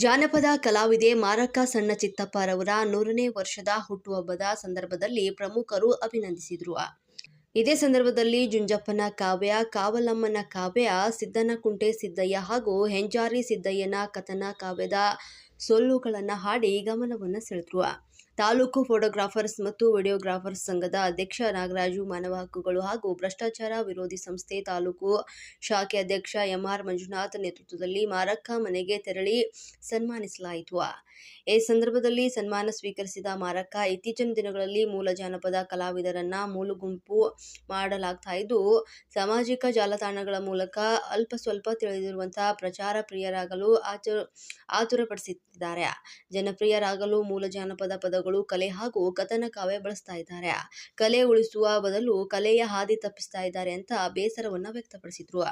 ಜಾನಪದ ಕಲಾವಿದೆ ಮಾರಕ್ಕ ಸಣ್ಣ ಚಿತ್ತಪ್ಪರವರ 100ನೇ ವರ್ಷದ ಹುಟ್ಟುಹಬ್ಬದ ಸಂದರ್ಭದಲ್ಲಿ ಪ್ರಮುಖರು ಅಭಿನಂದಿಸಿದರು. ಇದೇ ಸಂದರ್ಭದಲ್ಲಿ ಜುಂಜಪ್ಪನ ಕಾವ್ಯ, ಕಾವಲಮ್ಮನ ಕಾವ್ಯ, ಸಿದ್ದನಕುಂಟೆ ಸಿದ್ದಯ್ಯ ಹಾಗೂ ಹೆಂಜಾರಿ ಸಿದ್ದಯ್ಯನ ಕಥನ ಕಾವ್ಯದ ಸೊಲ್ಲುಗಳನ್ನು ಹಾಡಿ ಗಮನವನ್ನು ಸೆಳೆದರು. ತಾಲೂಕು ಫೋಟೋಗ್ರಾಫರ್ಸ್ ಮತ್ತು ವಿಡಿಯೋಗ್ರಾಫರ್ಸ್ ಸಂಘದ ಅಧ್ಯಕ್ಷ ನಾಗರಾಜು, ಮಾನವ ಹಕ್ಕುಗಳು ಹಾಗೂ ಭ್ರಷ್ಟಾಚಾರ ವಿರೋಧಿ ಸಂಸ್ಥೆ ತಾಲೂಕು ಶಾಖೆ ಅಧ್ಯಕ್ಷ ಎಂಆರ್ ಮಂಜುನಾಥ್ ನೇತೃತ್ವದಲ್ಲಿ ಮಾರಕ್ಕ ಮನೆಗೆ ತೆರಳಿ ಸನ್ಮಾನಿಸಲಾಯಿತು. ಈ ಸಂದರ್ಭದಲ್ಲಿ ಸನ್ಮಾನ ಸ್ವೀಕರಿಸಿದ ಮಾರಕ್ಕ, ಇತ್ತೀಚಿನ ದಿನಗಳಲ್ಲಿ ಮೂಲ ಜಾನಪದ ಕಲಾವಿದರನ್ನ ಮೂಲಗುಂಪು ಮಾಡಲಾಗ್ತಾ ಇದ್ದು, ಸಾಮಾಜಿಕ ಜಾಲತಾಣಗಳ ಮೂಲಕ ಅಲ್ಪ ಸ್ವಲ್ಪ ತಿಳಿದಿರುವಂತಹ ಪ್ರಚಾರ ಪ್ರಿಯರಾಗಲು ಆತುರಪಡಿಸುತ್ತಿದ್ದಾರೆ. ಜನಪ್ರಿಯರಾಗಲು ಮೂಲ ಜಾನಪದ ಪದಗಳು, ಕಲೆ ಹಾಗೂ ಕಥನ ಕಾವ್ಯ ಬಳಸ್ತಾ ಇದ್ದಾರೆ. ಕಲೆ ಉಳಿಸುವ ಬದಲು ಕಲೆಯ ಹಾದಿ ತಪ್ಪಿಸ್ತಾ ಇದ್ದಾರೆ ಅಂತ ಬೇಸರವನ್ನ ವ್ಯಕ್ತಪಡಿಸಿದ್ರು.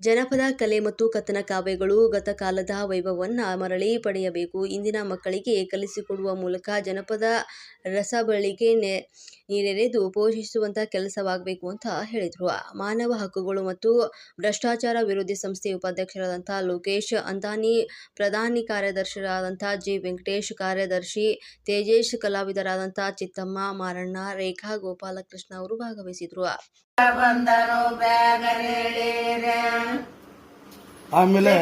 ಜನಪದ ಕಲೆ ಮತ್ತು ಕಥನ ಕಾವ್ಯಗಳು ಗತಕಾಲದ ವೈಭವವನ್ನು ಮರಳಿ ಪಡೆಯಬೇಕು. ಇಂದಿನ ಮಕ್ಕಳಿಗೆ ಕಲಿಸಿಕೊಡುವ ಮೂಲಕ ಜನಪದ ರಸಬಳಿಗೆ ನೀರೆರೆದು ಪೋಷಿಸುವಂತ ಕೆಲಸವಾಗಬೇಕು ಅಂತ ಹೇಳಿದರು. ಮಾನವ ಹಕ್ಕುಗಳು ಮತ್ತು ಭ್ರಷ್ಟಾಚಾರ ವಿರೋಧಿ ಸಂಸ್ಥೆ ಉಪಾಧ್ಯಕ್ಷರಾದಂತಹ ಲೋಕೇಶ್ ಅಂತಾನಿ, ಪ್ರಧಾನಿ ಕಾರ್ಯದರ್ಶಿಯಾದಂತಹ ಜಿ ವೆಂಕಟೇಶ್, ಕಾರ್ಯದರ್ಶಿ ತೇಜೇಶ್, ಕಲಾವಿದರಾದಂತಹ ಚಿತ್ತಮ್ಮ, ಮಾರಣ್ಣ, ರೇಖಾ, ಗೋಪಾಲಕೃಷ್ಣ ಅವರು ಭಾಗವಹಿಸಿದ್ರು. ಆಮೇಲೆ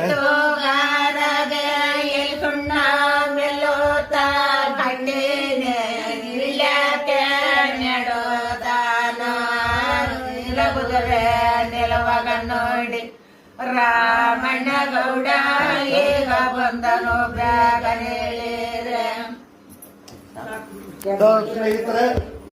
ನಿಲವಾಗ ನೋಡಿ ರಾಮಣ್ಣ ಗೌಡ ಈಗ ಬಂದನು ಬ್ಯಾಗ ಹೇಳಿದ್ರೆ ಸ್ನೇಹಿತರೆ